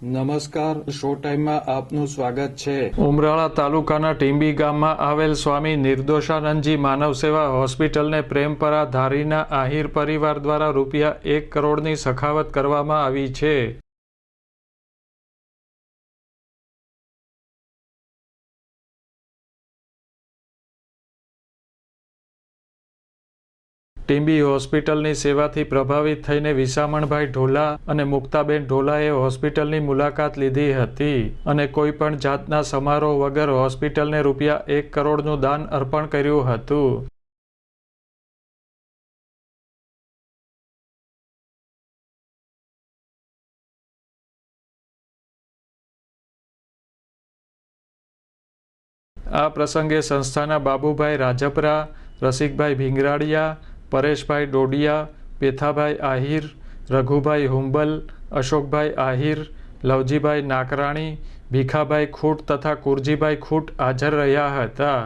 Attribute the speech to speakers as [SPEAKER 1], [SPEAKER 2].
[SPEAKER 1] નમસ્કાર, શો ટાઈમમાં આપનું સ્વાગત છે।
[SPEAKER 2] ઉમરાળા તાલુકાના ટીંબી ગામમાં આવેલ સ્વામી નિર્દોષાનંદજી માનવ સેવા હોસ્પિટલને પ્રેમપરા ધારીના આહિર પરિવાર દ્વારા રૂપિયા 1 કરોડની સખાવત કરવામાં આવી છે। ટીંબી હોસ્પિટલની સેવાથી પ્રભાવિત થઈને વિસામણભાઈ ઢોલા અને મુક્તાબેન ઢોલાએ હોસ્પિટલની મુલાકાત લીધી હતી અને કોઈપણ જાતના સમારોહ વગર હોસ્પિટલને રૂપિયા 1 કરોડનું દાન અર્પણ કર્યું હતું। આ પ્રસંગે સંસ્થાના બાબુભાઈ રાજપરા, રસિકભાઈ ભીંગરાડિયા, પરેશભાઈ ડોડિયા, પેથાભાઈ આહિર, રઘુભાઈ હુંબલ, અશોકભાઈ આહિર, લવજીભાઈ નાકરાણી, ભીખાભાઈ ખૂટ તથા કુરજીભાઈ ખૂટ હાજર રહ્યા હતા।